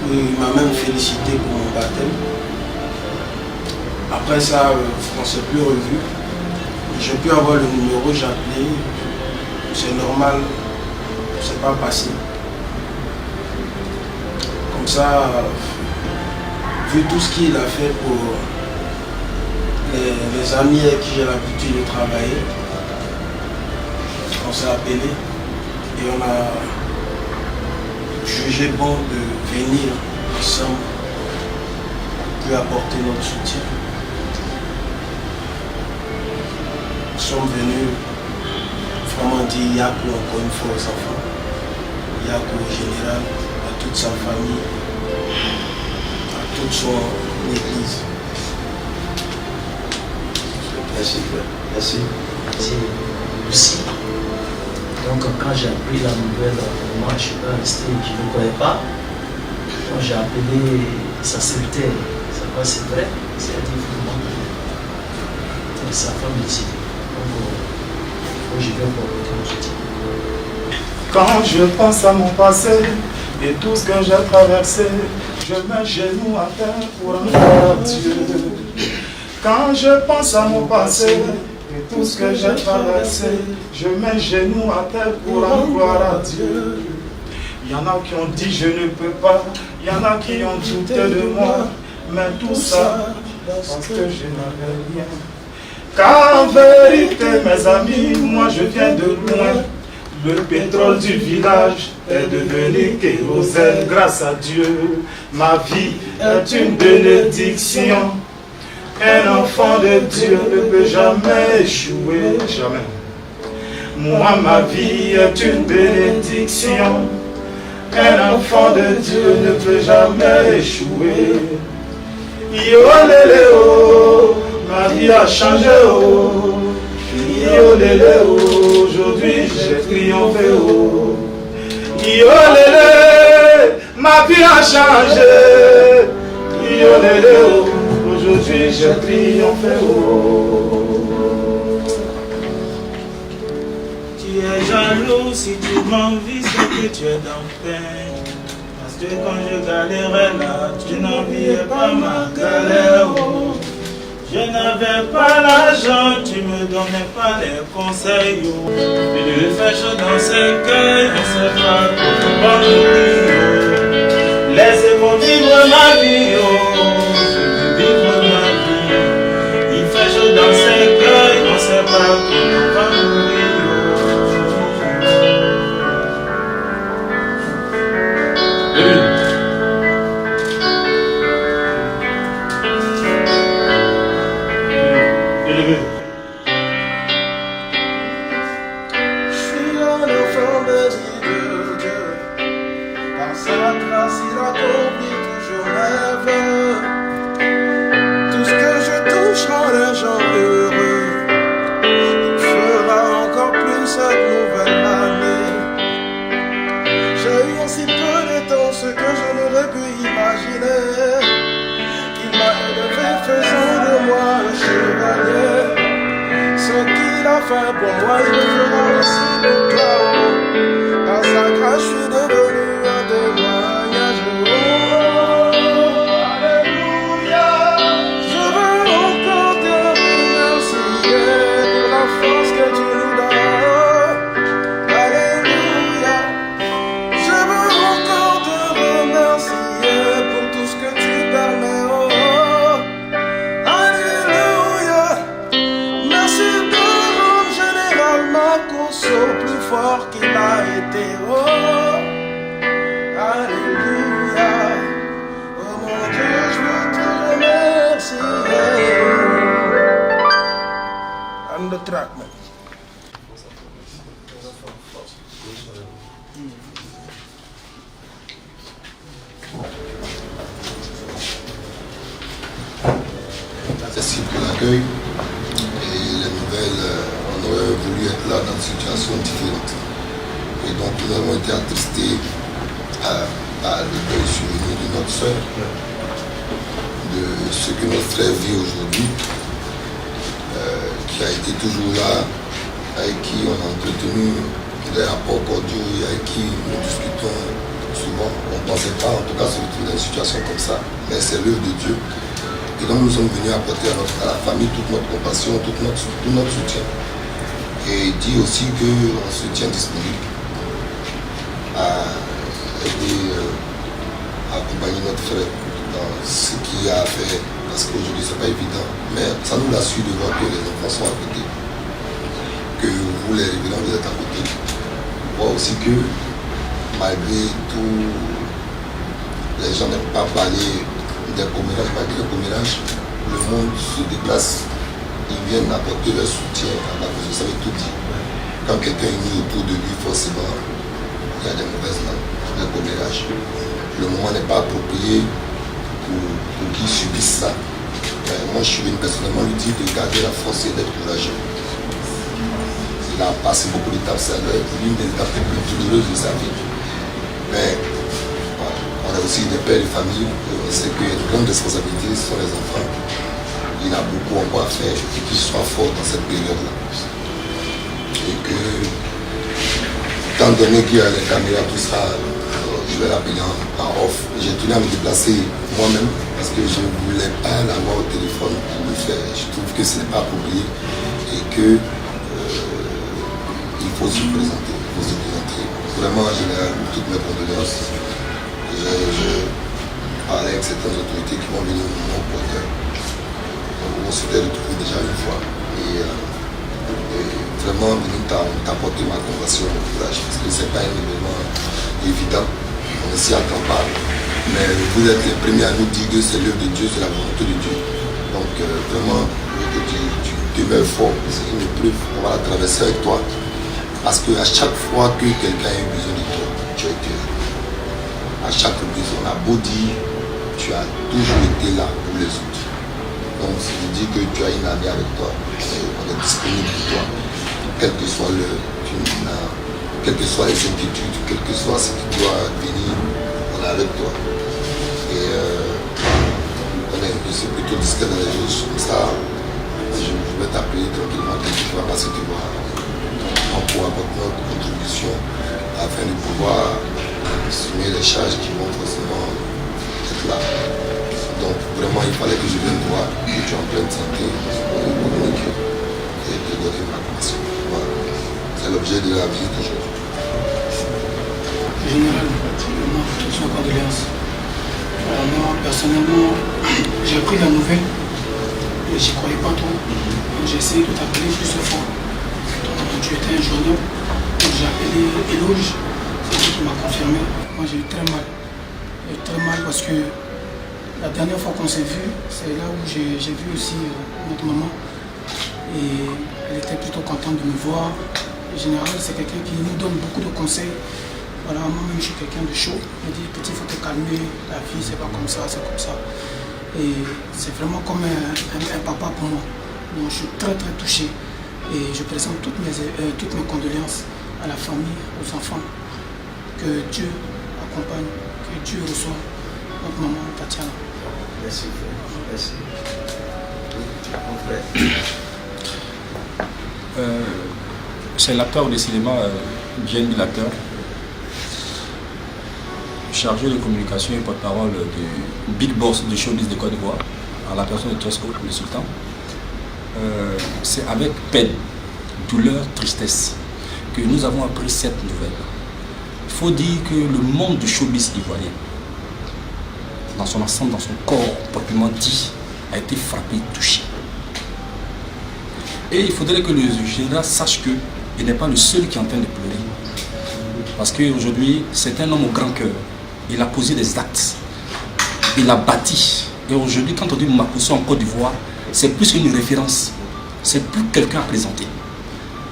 où il m'a même félicité pour mon baptême. Après ça, on ne s'est plus revu. J'ai pu avoir le numéro, j'ai appelé. C'est normal, c'est pas passé. Comme ça, vu tout ce qu'il a fait pour les amis avec qui j'ai l'habitude de travailler, on s'est appelé et on a jugé bon de venir ensemble pour apporter notre soutien. Nous sommes venus vraiment dire Yakou encore une fois aux enfants, Yakou au général, à toute sa famille, à toute son église. Merci frère, merci. Merci aussi. Donc quand j'ai appris la nouvelle, moi je suis pas resté, je ne croyais pas. Quand j'ai appelé sa secrétaire, ça va, c'est vrai, c'est un vraiment. Et sa femme ici. Donc je vais pour votre soutien. Quand je pense à mon passé, Et tout ce que j'ai traversé, je mets genoux à terre pour en gloire à Dieu. Quand je pense à mon passé, et tout ce que j'ai traversé, je mets genoux à terre pour en gloire à Dieu. Il y en a qui ont dit je ne peux pas, il y en a qui ont douté de moi, mais tout ça, parce que je n'avais rien. Car en vérité, mes amis, moi je viens de loin. Le pétrole du village est devenu kérosène grâce à Dieu. Ma vie est une bénédiction. Un enfant de Dieu ne peut jamais échouer, jamais. Moi, ma vie est une bénédiction. Un enfant de Dieu ne peut jamais échouer. Yo lélé oh, ma vie a changé oh. Yo lélé oh, aujourd'hui j'ai triomphé oh. Yo lélé, ma vie a changé. Yo lélé oh, aujourd'hui j'ai triomphé oh. Tu es jaloux si tu m'envies, c'est que tu es dans peine. Parce que quand je galérais là, tu n'enviais pas ma galère. Oh. Je n'avais pas l'argent, tu me donnais pas les conseils. Oh. Il fait chaud dans ses cœurs, on sait pas comment nourrir. Laissez-moi vivre ma vie, oh. Je veux vivre ma vie. Il fait chaud dans ses cœurs, on sait pas comment nourrir. Pour moi, il me fera aussi le cas. Par sa grâce, je suis devenu un témoignage. Oh, alléluia. Je veux encore te remercier pour la force que tu nous donnes. Alléluia. Je veux encore te remercier pour tout ce que tu permets. Oh, alléluia. Merci de plus fort qu'il a été, oh, alléluia, oh mon Dieu, je veux te remercier. On the track, man. Merci pour l'accueil et les nouvelles. On aurait voulu être là dans une situation différente. Et donc nous avons été attristés à le deuil survenu de notre soeur, de ce que notre frère vit aujourd'hui, qui a été toujours là, avec qui on a entretenu des rapports cordiaux et avec qui nous discutons souvent. On ne pensait pas en tout cas se retrouver dans une situation comme ça, mais c'est l'œuvre de Dieu. Et donc nous sommes venus apporter à la famille toute notre compassion, tout notre soutien. Et dit aussi qu'on se tient disponible à aider, à accompagner notre frère dans ce qu'il a à faire, parce qu'aujourd'hui c'est pas évident, mais ça nous rassure de voir que les enfants sont à côté, que vous les révélants vous êtes à côté. On voit aussi que malgré tout, les gens n'aiment pas parler des commérages, malgré les commérages, le monde se déplace. Ils viennent apporter leur soutien à la cause, ça veut tout dire. Quand quelqu'un est mis autour de lui, forcément, il y a des mauvaises langues, des commérages. Le moment n'est pas approprié pour qu'ils subissent ça. Mais moi, je suis venu personnellement lui dire de garder la force et d'être courageux. Il a passé beaucoup d'étapes, c'est l'une des étapes les plus douloureuses de sa vie. Mais on a aussi des pères de famille, on sait qu'il y a une grande responsabilité sur les enfants. Il a beaucoup encore à faire et qu'il soit fort dans cette période-là. Et que, étant donné qu'il y a les caméras, tout ça, je vais l'appeler en off. J'ai tenu à me déplacer moi-même parce que je ne voulais pas l'avoir au téléphone pour le faire. Je trouve que ce n'est pas approprié et que il faut se présenter. Vraiment, en général, toutes mes condoléances. Je parlais avec certaines autorités qui vont venir au moment opportun. On s'était retrouvés déjà une fois. Et vraiment venir t'apporter ma compassion, mon courage, parce que ce n'est pas un événement évident. On ne s'y attend pas. Mais vous êtes les premiers à nous dire que c'est l'œuvre de Dieu, c'est la volonté de Dieu. Donc vraiment, que tu demeures fort. C'est une épreuve, on va la traverser avec toi. Parce qu'à chaque fois que quelqu'un a eu besoin de toi, tu as été là. À chaque reprise, on a beau dire, tu as toujours été là pour les autres. Donc, ça veut dire que tu as une amie avec toi, on est disponible pour toi, quel que soit l'heure, quelles que soient les inquiétudes, quel que soit ce qui doit venir, on est avec toi. Et je suis plutôt discret dans les choses comme ça. Je vais t'appeler tranquillement dès que tu vas passer te voir. On pourra apporter notre contribution afin de pouvoir assumer les charges qui vont forcément être là. Donc vraiment il fallait que je vienne voir que tu es en pleine santé pour communiquer et te donner ma information. Voilà. C'est l'objet de la visite d'aujourd'hui. Général, toutes mes condoléances. Moi personnellement, j'ai appris la nouvelle et j'y croyais pas trop. J'ai essayé de t'appeler plusieurs fois. Tu étais un jeune homme, j'ai appelé Éloge, c'est lui qui m'a confirmé. Moi j'ai eu très mal. J'ai eu très mal parce que la dernière fois qu'on s'est vu, c'est là où j'ai vu aussi notre maman. Et elle était plutôt contente de me voir. En général, c'est quelqu'un qui nous donne beaucoup de conseils. Voilà, moi-même je suis quelqu'un de chaud. Elle dit, petit, il faut te calmer, la vie c'est pas comme ça, c'est comme ça. Et c'est vraiment comme un papa pour moi. Donc je suis très très touché. Et je présente toutes mes condoléances à la famille, aux enfants. Que Dieu accompagne, que Dieu reçoive notre maman Tatiana. Merci, frère. Merci. C'est l'acteur de cinéma, bien dit l'acteur, chargé de communication et porte-parole du Big Boss du showbiz de Côte d'Ivoire, à la personne de Tosco, le sultan. C'est avec peine, douleur, tristesse que nous avons appris cette nouvelle. Il faut dire que le monde du showbiz ivoirien, dans son ensemble, dans son corps, proprement dit, a été frappé, touché. Et il faudrait que le général sache qu'il n'est pas le seul qui est en train de pleurer. Parce qu'aujourd'hui, c'est un homme au grand cœur. Il a posé des actes. Il a bâti. Et aujourd'hui, quand on dit Makosso en Côte d'Ivoire, c'est plus qu'une référence. C'est plus quelqu'un à présenter.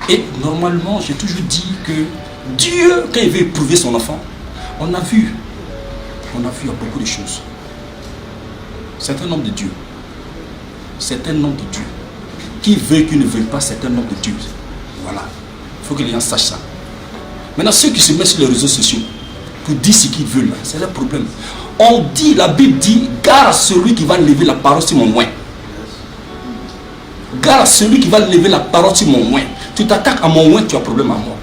Et normalement, j'ai toujours dit que Dieu, quand il veut éprouver son enfant, on a vu beaucoup de choses. C'est un homme de Dieu. C'est un homme de Dieu. Qui veut, qui ne veut pas, c'est un homme de Dieu. Voilà. Il faut que les gens sachent ça. Maintenant, ceux qui se mettent sur les réseaux sociaux pour dire ce qu'ils veulent, c'est leur problème. On dit, la Bible dit, gare à celui qui va lever la parole sur mon oint. Gare à celui qui va lever la parole sur mon oint. Tu t'attaques à mon oint, tu as problème à moi.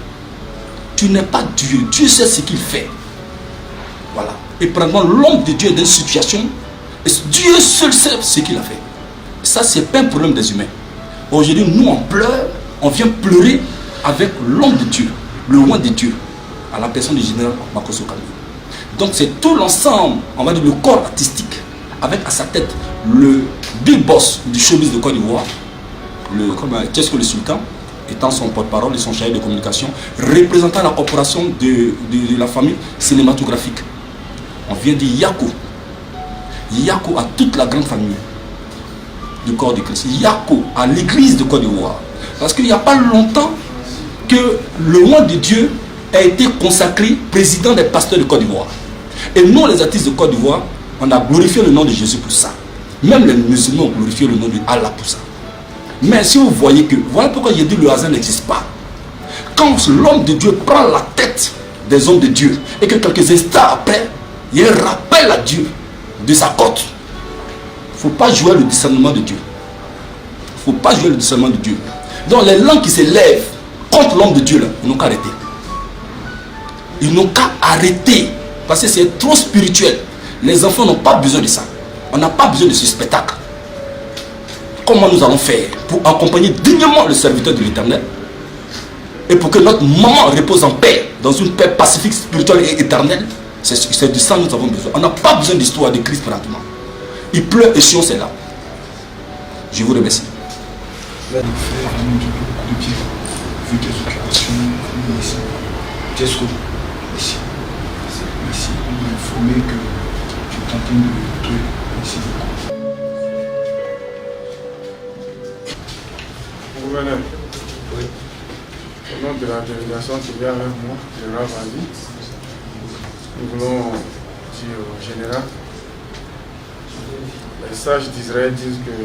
Tu n'es pas Dieu. Dieu sait ce qu'il fait. Voilà. Et pendant l'homme de Dieu est dans une situation, Dieu seul sait ce qu'il a fait. Ça, c'est pas un problème des humains. Aujourd'hui, nous, on pleure, on vient pleurer avec l'homme de Dieu, le roi de Dieu, à la personne du général Makosso Kalou. Donc, c'est tout l'ensemble, on va dire le corps artistique, avec à sa tête le big boss du showbiz de Côte d'Ivoire, Tesco le sultan, étant son porte-parole et son chargé de communication, représentant la corporation de la famille cinématographique. On vient de Yako. Yako à toute la grande famille du corps de Christ. Yako à l'église de Côte d'Ivoire. Parce qu'il n'y a pas longtemps que le roi de Dieu a été consacré président des pasteurs de Côte d'Ivoire. Et nous, les artistes de Côte d'Ivoire, on a glorifié le nom de Jésus pour ça. Même les musulmans ont glorifié le nom de Allah pour ça. Mais si vous voyez que, voilà pourquoi j'ai dit que le hasard n'existe pas. Quand l'homme de Dieu prend la tête des hommes de Dieu et que quelques instants après, il rappelle à Dieu de sa côte. Il ne faut pas jouer le discernement de Dieu. Il ne faut pas jouer le discernement de Dieu. Donc les langues qui se lèvent contre l'homme de Dieu, là, ils n'ont qu'à arrêter. Ils n'ont qu'à arrêter. Parce que c'est trop spirituel. Les enfants n'ont pas besoin de ça. On n'a pas besoin de ce spectacle. Comment nous allons faire pour accompagner dignement le serviteur de l'Éternel et pour que notre maman repose en paix, dans une paix pacifique, spirituelle et éternelle? C'est de ça que nous avons besoin. On n'a pas besoin d'histoire de crise présentement. Il pleut et Sion c'est là. Je vous remercie. Là, le frère a mis beaucoup de pied, vu tes occupations, ici. Qu'est-ce que ici? Ici, on m'a informé que tu es en train de tuer ici beaucoup. Gouverneur, oui. Au nom de la délégation qui vient avec moi, général Bandi, nous voulons dire au général, les sages d'Israël disent que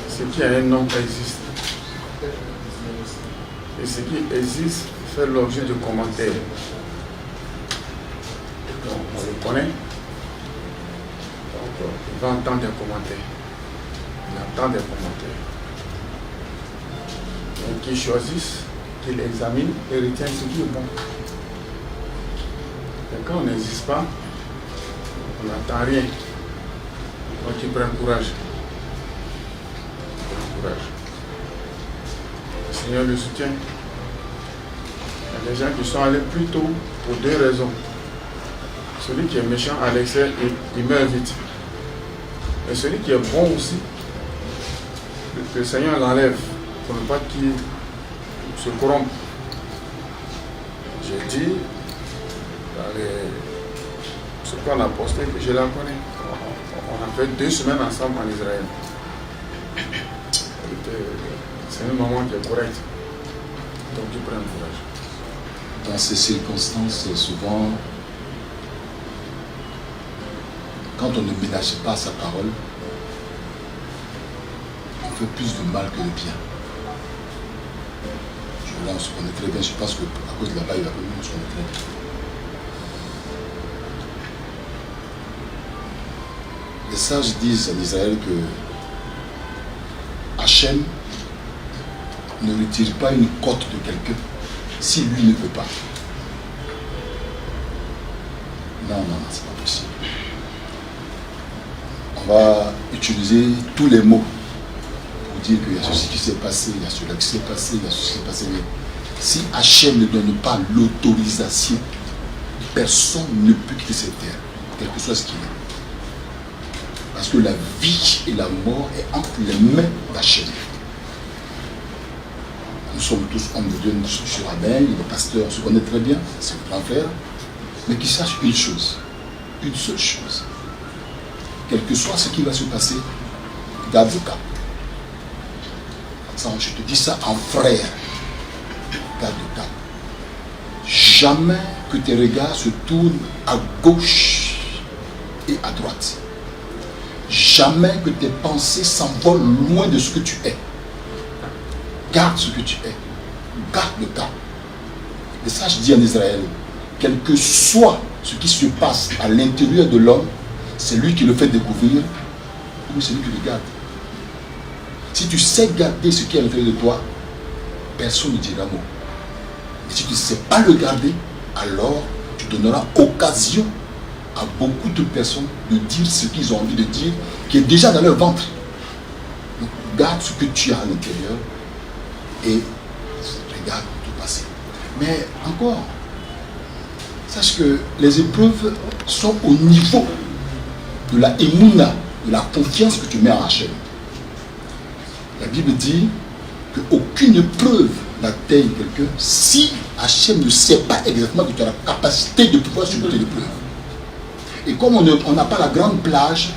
ce qui est un nom existe. Et ce qui existe fait l'objet de commentaires. Donc on le connaît. Donc il va entendre des commentaires. Il entend des commentaires. Donc qu'il choisisse, qu'il examine et retient ce qui est bon. Et quand on n'existe pas, on n'entend rien. Donc il prend courage. Courage. Le Seigneur le soutient. Il y a des gens qui sont allés plus tôt pour deux raisons. Celui qui est méchant à l'excès, il meurt vite. Et celui qui est bon aussi, le Seigneur l'enlève pour ne pas qu'il se corrompe. J'ai dit dans ce qu'on a posté que je la connais. On a fait 2 semaines ensemble en Israël. C'est une maman qui est correcte. Donc tu prends courage. Dans ces circonstances, souvent, quand on ne ménage pas sa parole, on fait plus de mal que de bien. Là, on se connaît très bien. Je pense qu'à cause de la Bible, on se connaît très bien. Les sages disent en Israël que Hachem ne retire pas une côte de quelqu'un si lui ne peut pas. Non, c'est pas possible. On va utiliser tous les mots pour dire qu'il y a ceci qui s'est passé, il y a cela qui s'est passé, il y a ceci qui s'est passé. Si Hachem ne donne pas l'autorisation, personne ne peut quitter cette terre, quel que soit ce qu'il est. Parce que la vie et la mort est entre les mains d'Hachem. Nous sommes tous hommes de Dieu, nous sommes sur la main, les pasteurs se connaissent très bien, c'est le grand frère, mais qu'ils sachent une chose, une seule chose. Quel que soit ce qui va se passer, garde le cap. Je te dis ça en frère, garde le cap. Jamais que tes regards se tournent à gauche et à droite. Jamais que tes pensées s'envolent loin de ce que tu es. Garde ce que tu es. Garde le cap. Et ça, je dis en Israël, quel que soit ce qui se passe à l'intérieur de l'homme, c'est lui qui le fait découvrir ou c'est lui qui le garde. Si tu sais garder ce qui est à l'intérieur de toi, personne ne dira mot. Et si tu ne sais pas le garder, alors tu donneras occasion à beaucoup de personnes de dire ce qu'ils ont envie de dire, qui est déjà dans leur ventre. Donc, garde ce que tu as à l'intérieur et regarde tout passer. Mais encore, sache que les épreuves sont au niveau de la émouna, de la confiance que tu mets en Hachem. La Bible dit qu'aucune épreuve n'atteigne quelqu'un si Hachem ne sait pas exactement que tu as la capacité de pouvoir supporter l'épreuve. Et comme on n'a pas la grande plage